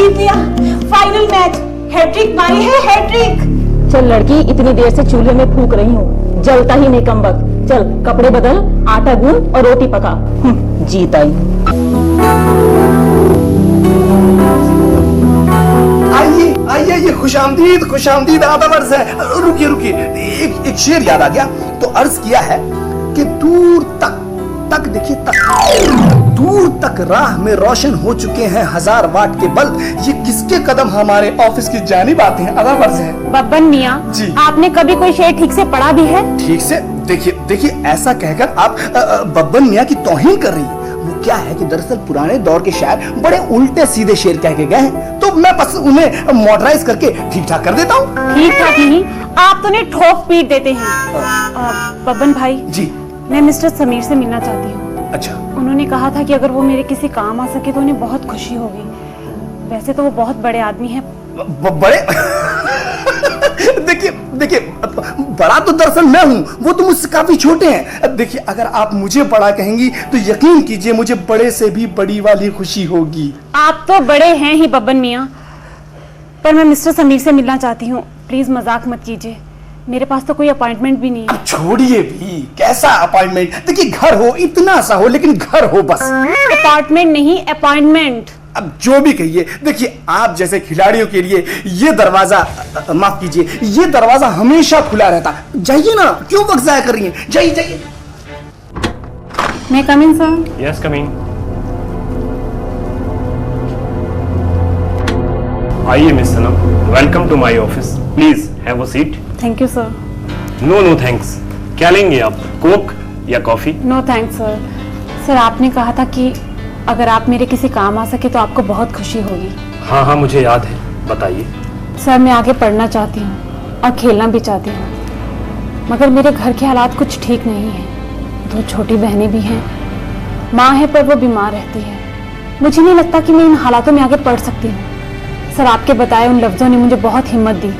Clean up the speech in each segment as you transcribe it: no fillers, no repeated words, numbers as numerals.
जीत लिया, final match, hat trick मारी है, हैट्रिक। चल लड़की, इतनी देर से चूल्हे में फूक रही हूँ, जलता ही नहीं कमबख्त। चल कपड़े बदल, आटा गूंद और रोटी पका। जीत आई। आइए आइए, ये खुशामदीद आदम अर्ज है। रुकिए रुकिए, एक शेर याद आ गया। तो अर्ज किया है कि दूर तक देखिए, दूर तक राह में रोशन हो चुके हैं 1000 वाट के बल्ब। ये किसके कदम हमारे ऑफिस की जानिब आते हैं? आदम अर्ज है। बब्बन मियाँ जी, आपने कभी कोई शेर ठीक से पढ़ा भी है? ठीक से देखिए ऐसा कहकर आप बब्बन मियाँ की तौहीन कर रही हैं। वो क्या है कि दरअसल पुराने दौर के शायर बड़े उल्टे सीधे शेर कह के गए हैं, तो मैं बस उन्हें मॉडराइज करके ठीक ठाक कर देता हूँ। ठीक ठाक नहीं, आप तो उन्हें ठोक पीट देते हैं। बब्बन भाई जी, मैं मिस्टर समीर से मिलना चाहती हूँ। अच्छा। उन्होंने कहा था कि अगर वो मेरे किसी काम आ सके तो उन्हें बहुत खुशी होगी। वैसे तो वो बहुत बड़े आदमी हैं। बड़े? देखिए बड़ा तो दरअसल मैं हूँ, वो तो मुझसे काफी छोटे हैं। देखिए अगर आप मुझे बड़ा कहेंगी तो यकीन कीजिए मुझे बड़े से भी बड़ी वाली खुशी होगी। आप तो बड़े हैं ही बब्बन मियाँ, पर मैं मिस्टर समीर से मिलना चाहती हूँ। प्लीज मजाक मत कीजिए, मेरे पास तो कोई अपॉइंटमेंट भी नहीं है। अब छोड़िए भी, कैसा अपॉइंटमेंट? देखिए घर हो, इतना सा हो, लेकिन घर हो बस। अपार्टमेंट नहीं, अपॉइंटमेंट। अब जो भी कहिए, देखिए आप जैसे खिलाड़ियों के लिए ये दरवाजा, माफ कीजिए, ये दरवाजा हमेशा खुला रहता। जाइए ना, क्यों वक्त जाया कर रही हैं? जाइए जाइए। मैं कम इन सर? Yes come in. आइए miss Sanam, welcome to my office. Please have a seat. Thank you sir. No thanks. क्या लेंगे आप, कोक या coffee? No thanks sir. Sir आपने कहा था कि अगर आप मेरे किसी काम आ सके तो आपको बहुत खुशी होगी। हाँ मुझे याद है, बताइए। सर मैं आगे पढ़ना चाहती हूँ और खेलना भी चाहती हूँ, मगर मेरे घर के हालात कुछ ठीक नहीं हैं। 2 छोटी बहनें भी हैं, माँ है पर वो बीमार रहती है। मुझे नहीं लगता कि मैं इन हालातों में आगे पढ़ सकती हूँ। सर आपके बताए उन लफ्ज़ों ने मुझे बहुत हिम्मत दी।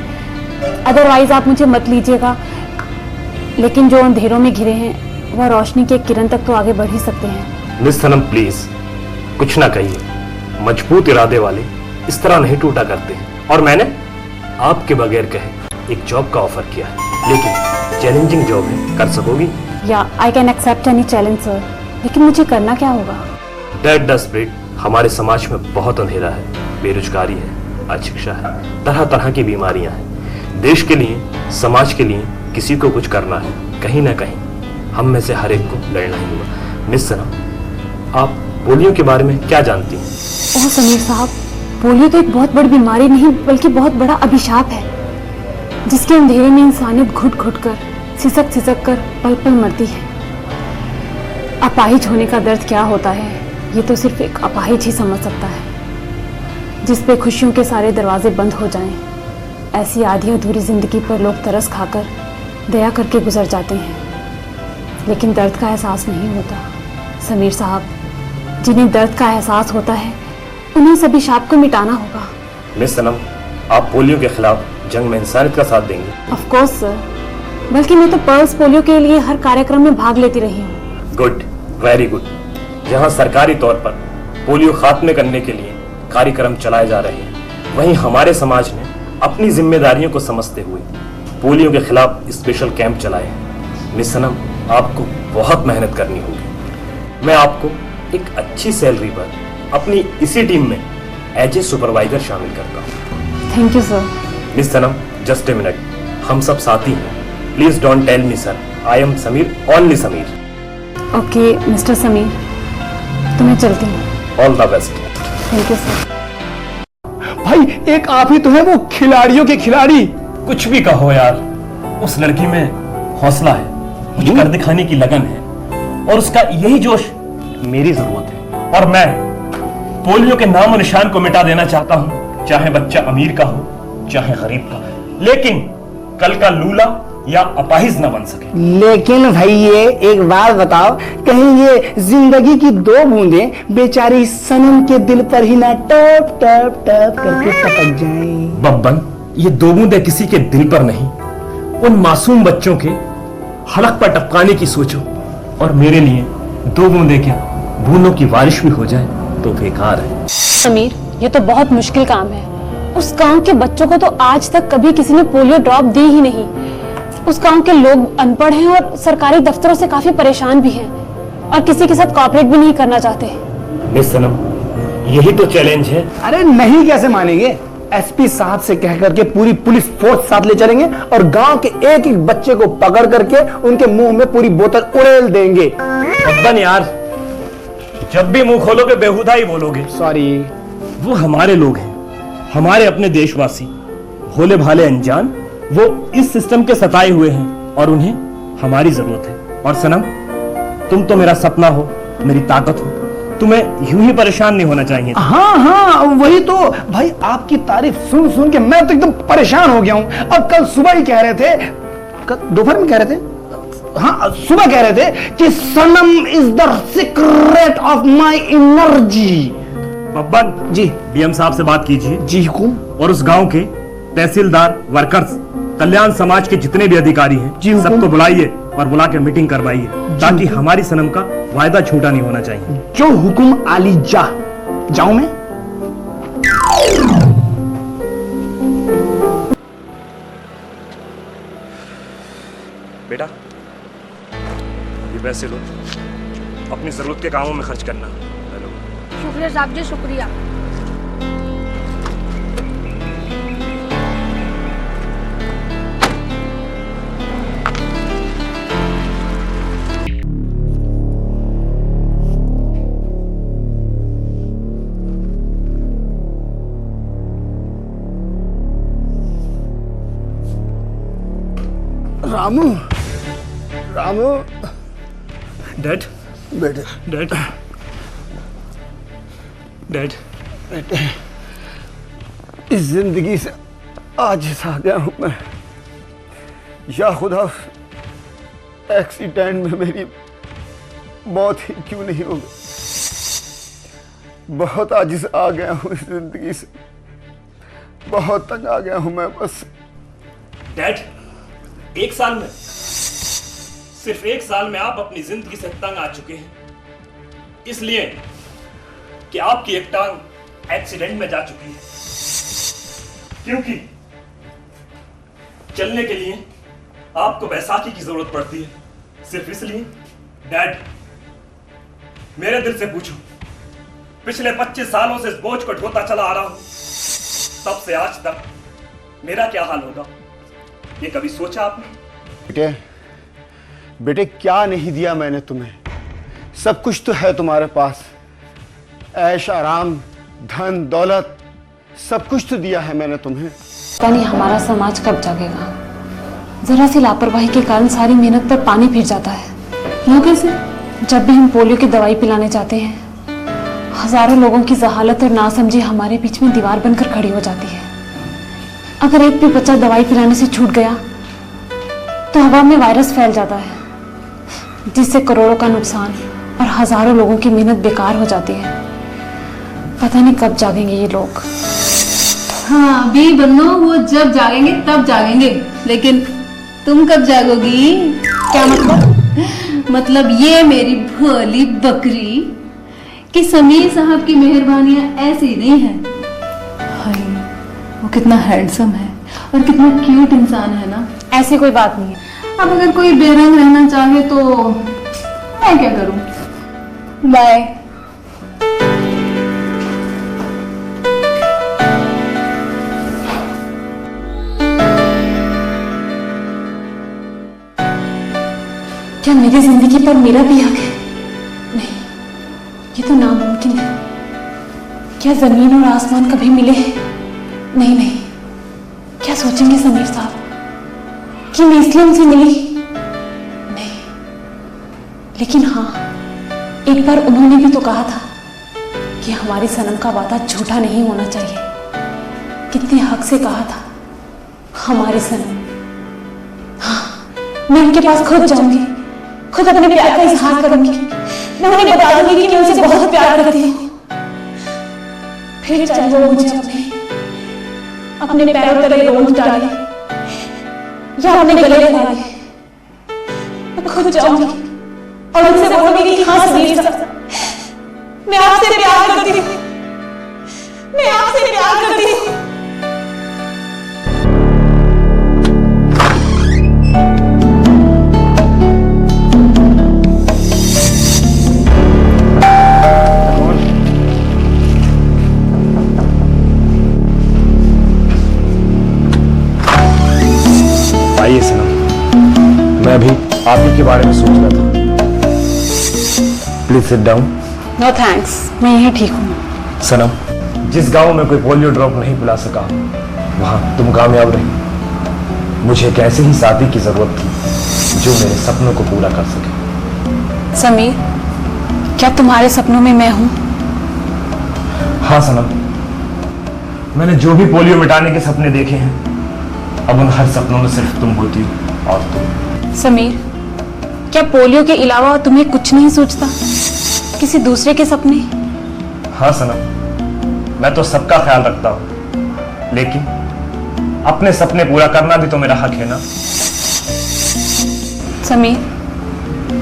अदरवाइज आप मुझे मत लीजिएगा, लेकिन जो अंधेरों में घिरे हैं वह रोशनी के किरण तक तो आगे बढ़ ही सकते हैं। मिस सनम प्लीज कुछ ना कहिए, मजबूत इरादे वाले इस तरह नहीं टूटा करते। और मैंने आपके बगैर कहे एक जॉब का ऑफर किया है, लेकिन चैलेंजिंग जॉब है, कर सकोगी? या I can accept any challenge sir, लेकिन मुझे करना क्या होगा? That the spirit. हमारे समाज में बहुत अंधेरा है, बेरोजगारी है, अशिक्षा है, तरह तरह की बीमारियां हैं। देश के लिए, समाज के लिए किसी को कुछ करना है, कहीं ना कहीं हम में से हर एक को लड़ना ही होगा। मिस सनम, आप पोलियो के बारे में क्या जानती हैं? ओह समीर साहब, पोलियो तो एक बहुत बड़ी बीमारी नहीं बल्कि बहुत बड़ा अभिशाप है, जिसके अंधेरे में इंसानियत घुट घुट कर, सिसक कर पल पल मरती है। अपाहिज होने का दर्द क्या होता है ये तो सिर्फ एक अपाहिज ही समझ सकता है, जिस पे खुशियों के सारे दरवाजे बंद हो जाएं। ऐसी आधी अधूरी जिंदगी पर लोग तरस खाकर दया करके गुजर जाते हैं, लेकिन दर्द का एहसास नहीं होता। समीर साहब, जिन्हें दर्द का एहसास होता है उन्हें सभी शाप को मिटाना होगा। मिस सनम, आप पोलियो के खिलाफ जंग में इंसानियत का साथ देंगे? ऑफ कोर्स सर, बल्कि मैं तो पल्स पोलियो के लिए हर कार्यक्रम में भाग लेती रही हूँ। Good, very good. जहाँ सरकारी तौर पर पोलियो खात्मे करने के लिए कार्यक्रम चलाए जा रहे हैं, वहीं हमारे समाज ने अपनी जिम्मेदारियों को समझते हुए पोलियो के खिलाफ स्पेशल कैंप चलाए हैं। मिस सनम, आपको बहुत मेहनत करनी होगी। मैं आपको एक अच्छी सैलरी पर अपनी इसी टीम में एज ए सुपरवाइजर शामिल करता हूँ। Thank you sir. Miss Sanam, just a minute, हम सब साथी हैं। Please don't tell me sir, I am Sameer, only Sameer. Okay mister Sameer, तो मैं चलती हूँ। All the best. Thank you sir. भाई एक आप ही तो है वो खिलाड़ियों के खिलाड़ी। कुछ भी कहो यार, उस लड़की में हौसला है, कुछ कर दिखाने की लगन है, और उसका यही जोश मेरी जरूरत है। और मैं पोलियो के नाम और निशान को मिटा देना चाहता हूं, चाहे बच्चा अमीर का हो चाहे गरीब का, लेकिन कल का लूला या अपाहिज न बन सके। लेकिन भाई ये एक बात बताओ, कहीं ये जिंदगी की 2 बूंदें बेचारी सनम के दिल पर ही ना टप टप टप करके टपक जाएं। बब्बन, ये 2 बूंदें किसी के दिल पर नहीं, उन मासूम बच्चों के हलक पर टपकाने की सोचो। और मेरे लिए 2 बूंदें क्या, बूंदों की बारिश भी हो जाए तो बेकार है। समीर, ये तो बहुत मुश्किल काम है। उस गांव के बच्चों को तो आज तक कभी किसी ने पोलियो ड्रॉप दी ही नहीं। उस गांव के लोग अनपढ़ हैं और सरकारी दफ्तरों से काफी परेशान भी हैं और किसी के साथ कॉपरेट भी नहीं करना चाहते। मिस सनम, यही तो चैलेंज है। अरे नहीं कैसे मानेंगे? एसपी साहब से कह करके पूरी पुलिस फोर्स साथ ले चलेंगे और गांव के एक एक बच्चे को पकड़ करके उनके मुंह में पूरी बोतल उड़ेल देंगे। बब्बन यार, जब भी मुंह खोलोगे बेहुदा ही बोलोगे। सॉरी। वो हमारे लोग हैं, हमारे अपने देशवासी, भोले भाले अनजान। वो इस सिस्टम के सताए हुए हैं और उन्हें हमारी जरूरत है। और सनम, तुम तो मेरा सपना हो, मेरी ताकत हो, तुम्हें यूं ही परेशान नहीं होना चाहिए। हाँ हाँ वही तो भाई, आपकी तारीफ सुन सुन के मैं तो एकदम परेशान हो गया हूँ। अब कल सुबह ही कह रहे थे, दोपहर में कह रहे थे, हाँ सुबह कह रहे थे कि Sanam is the secret of my energy. Babban ji. DM साहब से बात कीजिए। जी हुकुम। और उस गांव के तहसीलदार, वर्कर्स, कल्याण समाज के जितने भी अधिकारी हैं, जी हुकुम। सबको बुलाइए और बुला के मीटिंग करवाइए, ताकि हमारी सनम का वायदा छूटा नहीं होना चाहिए। जो हुकुम आली जा। जाऊं मैं? बेटा, ये पैसे लो, अपनी जरूरत के कामों में खर्च करना। हेलो। शुक्रिया साहब जी, शुक्रिया। रामू, रामू। डैड, बेटे, डैड, डैड, बेटे, इस जिंदगी से आजिज़ आ गया हूं मैं। या खुदा, एक्सीडेंट में मेरी मौत ही क्यों नहीं हो गई। बहुत आजिज़ आ गया हूं इस जिंदगी से, बहुत तंग आ गया हूं मैं बस। डैड, एक साल में, सिर्फ एक साल में आप अपनी जिंदगी से तंग आ चुके हैं, इसलिए कि आपकी एक टांग एक्सीडेंट में जा चुकी है। क्योंकि चलने के लिए आपको बैसाखी की जरूरत पड़ती है, सिर्फ इसलिए। डैड, मेरे दिल से पूछो, पिछले 25 सालों से इस बोझ को ढोता चला आ रहा हूं, तब से आज तक मेरा क्या हाल होगा, ये कभी सोचा आपने? बेटे, बेटे क्या नहीं दिया मैंने तुम्हें? सब कुछ तो है तुम्हारे पास, ऐश आराम, धन दौलत, सब कुछ तो दिया है मैंने तुम्हें। पता नहीं हमारा समाज कब जागेगा। जरा सी लापरवाही के कारण सारी मेहनत पर पानी फिर जाता है। वो कैसे? जब भी हम पोलियो की दवाई पिलाने जाते हैं, हजारों लोगों की जहालत और नासमझी हमारे बीच में दीवार बनकर खड़ी हो जाती है। अगर एक भी बच्चा दवाई पिलाने से छूट गया तो हवा में वायरस फैल जाता है, जिससे करोड़ों का नुकसान और हजारों लोगों की मेहनत बेकार हो जाती है। पता नहीं कब जागेंगे ये लोग। हाँ भी बन्नो, वो जब जागेंगे तब जागेंगे, लेकिन तुम कब जागोगी? क्या मतलब? मतलब ये मेरी भोली बकरी कि समीर साहब की मेहरबानियां ऐसी नहीं है। हाय, वो कितना हैंडसम है और कितना क्यूट इंसान है ना। ऐसी कोई बात नहीं है। अब अगर कोई बेरंग रहना चाहे तो मैं क्या करूं? बाय। क्या मेरी जिंदगी पर मेरा भी हक है? नहीं, ये तो नामुमकिन है। क्या जमीन और आसमान कभी मिले हैं? नहीं नहीं। क्या सोचेंगे समीर साहब कि मैं इसलिए उनसे मिली? नहीं, लेकिन हाँ, एक बार उन्होंने भी तो कहा था कि हमारी सनम का वादा झूठा नहीं होना चाहिए। कितने हक से कहा था, हमारी सनम। हाँ, मैं उनके पास खुद जाऊंगी, खुद अपने प्यार का इजहार करूंगी। मैं उन्हें बता दूंगी कि मैं उनसे बहुत प्यार करती हूँ। फिर चाहे वो मुझे अपने पैरों तले रोंद डाले या अपने गले लगा ले, मैं खुद जाऊंगी और उनसे बोलूंगी कि हाँ समीर साहब, मैं आपसे प्यार करती हूँ, मैं आपसे प्यार करती हूँ। आइए सनम, मैं अभी आप ही के बारे में सोच रहा था। Please sit down. No thanks, मैं यहीं ठीक हूँ। सनम, जिस गांव में कोई पोलियो ड्रॉप नहीं पिला सका, वहां तुम कामयाब रही। मुझे एक ऐसे ही साथी की जरूरत थी जो मेरे सपनों को पूरा कर सके। समीर, क्या तुम्हारे सपनों में मैं हूं? हाँ सनम, मैंने जो भी पोलियो मिटाने के सपने देखे हैं, अब उन हर सपनों में सिर्फ तुम होती हो और तुम। समीर, क्या पोलियो के अलावा तुम्हें कुछ नहीं सोचता? किसी दूसरे के सपने? हाँ सनम, मैं तो सबका ख्याल रखता हूं, लेकिन अपने सपने पूरा करना भी तो मेरा हक है ना। समीर,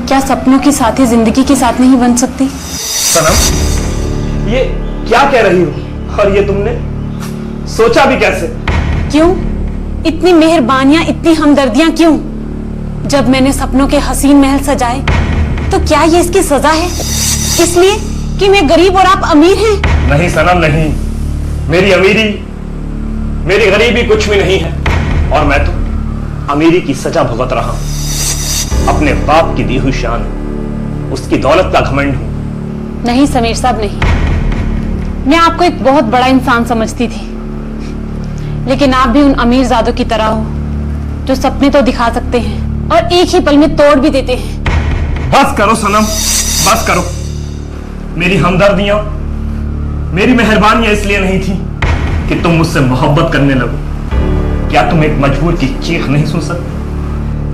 क्या सपनों की साथी जिंदगी के साथ नहीं बन सकती? सनम, ये क्या कह रही हो? और ये तुमने सोचा भी कैसे? क्यों? इतनी मेहरबानियां, इतनी हमदर्दियां क्यों? जब मैंने सपनों के हसीन महल सजाए, तो क्या ये इसकी सजा है? इसलिए कि मैं गरीब और आप अमीर हैं? नहीं सनम, नहीं। मेरी अमीरी, मेरी गरीबी कुछ भी नहीं है, और मैं तो अमीरी की सजा भुगत रहा हूं। अपने बाप की दी हुई शान, उसकी दौलत का घमंड हूं। नहीं समीर साहब, नहीं। मैं आपको एक बहुत बड़ा इंसान समझती थी, लेकिन आप भी उन अमीर ज़ादों की तरह हो जो सपने तो दिखा सकते हैं और एक ही पल में तोड़ भी देते हैं। बस करो सनम, बस करो। मेरी हमदर्दियां, मेरी मेहरबानियां इसलिए नहीं थी कि तुम मुझसे मोहब्बत करने लगो। क्या तुम एक मजबूर की चीख नहीं सुन सकते?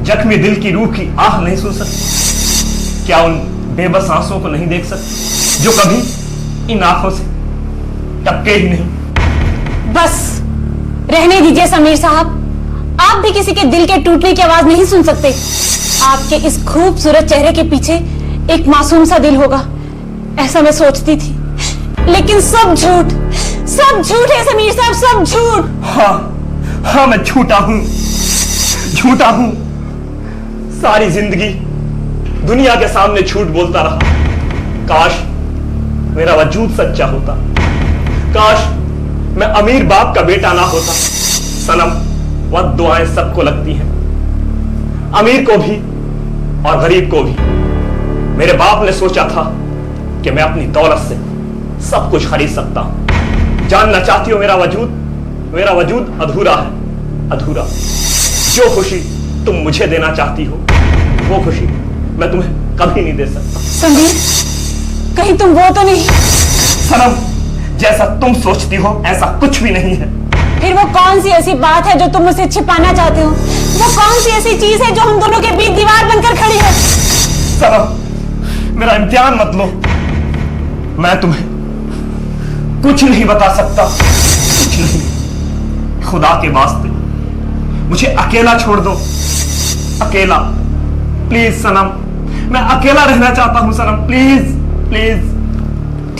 जख्मी दिल की रूह की आह नहीं सुन सकते? क्या उन बेबस आंसुओं को नहीं देख सकते जो कभी इन आंखों से टपके ही नहीं? बस रहने दीजिए समीर साहब, आप भी किसी के दिल के टूटने की आवाज नहीं सुन सकते। आपके इस खूबसूरत चेहरे के पीछे एक मासूम सा दिल होगा, ऐसा मैं सोचती थी, लेकिन सब झूठ है समीर साहब, सब झूठ। हाँ, मैं झूठा हूं। सारी जिंदगी दुनिया के सामने झूठ बोलता रहा। काश मेरा वजूद सच्चा होता, काश मैं अमीर बाप का बेटा ना होता। सनम, वह दुआएं सबको लगती हैं, अमीर को भी और गरीब को भी। मेरे बाप ने सोचा था कि मैं अपनी दौलत से सब कुछ खरीद सकता हूं। जानना चाहती हो मेरा वजूद अधूरा है, अधूरा। जो खुशी तुम मुझे देना चाहती हो, वो खुशी मैं तुम्हें कभी नहीं दे सकता। समीर, कहीं तुम वो तो नहीं? सनम, जैसा तुम सोचती हो ऐसा कुछ भी नहीं है। फिर वो कौन सी ऐसी बात है जो तुम मुझसे छिपाना चाहते हो? वो कौन सी ऐसी चीज है जो हम दोनों के बीच दीवार बनकर खड़ी है? सनम, मेरा इम्तिहान मत लो। मैं तुम्हें कुछ नहीं बता सकता, कुछ नहीं। खुदा के वास्ते मुझे अकेला छोड़ दो, अकेला। प्लीज सनम, मैं अकेला रहना चाहता हूं सनम, प्लीज प्लीज।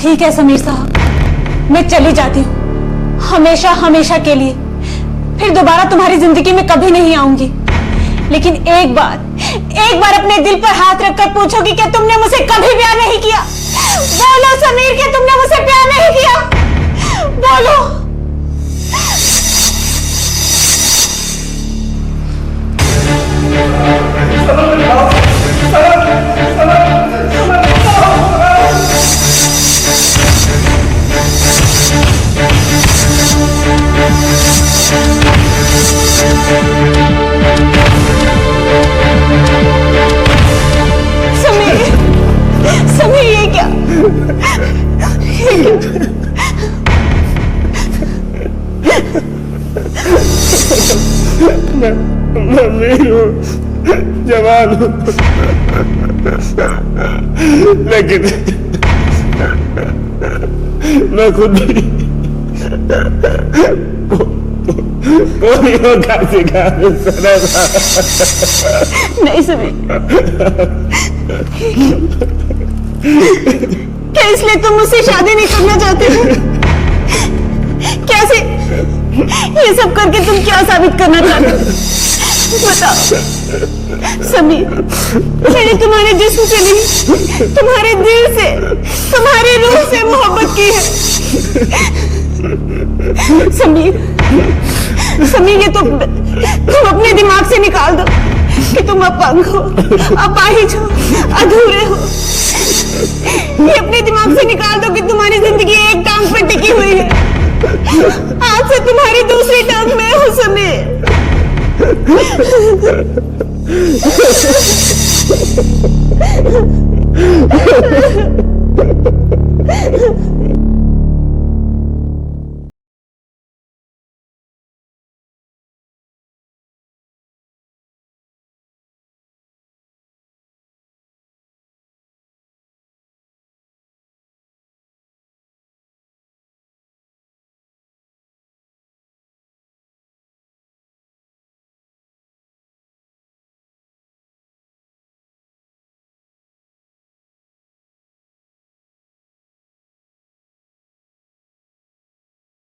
ठीक है समीर साहब, मैं चली जाती हूँ, हमेशा हमेशा के लिए। फिर दोबारा तुम्हारी जिंदगी में कभी नहीं आऊंगी। लेकिन एक बार अपने दिल पर हाथ रखकर पूछो कि क्या तुमने मुझसे कभी प्यार नहीं किया? बोलो समीर, क्या तुमने मुझसे प्यार नहीं किया? बोलो। समीर, ये क्या? मैं अमीर हूँ, जवान हूँ, लेकिन मैं खुद भी पोलियो का शिकार हूँ। नहीं समीर, क्या इसलिए तुम मुझसे शादी नहीं करना चाहते हो? वैसे ये सब करके तुम क्या साबित करना चाहते हो? बताओ समीर, मैंने तुम्हारे जिस्म से नहीं, तुम्हारे दिल से, तुम्हारी रूह से मोहब्बत की है। समीर, ये तो तुम अपने दिमाग से निकाल दो कि तुम अपंग हो, अपाहिज हो, अधूरे हो। ये अपने दिमाग से निकाल दो कि तुम्हारी जिंदगी एक टांग पर टिकी हुई है। आज से तुम्हारी दूसरी टांग में हूं समीर।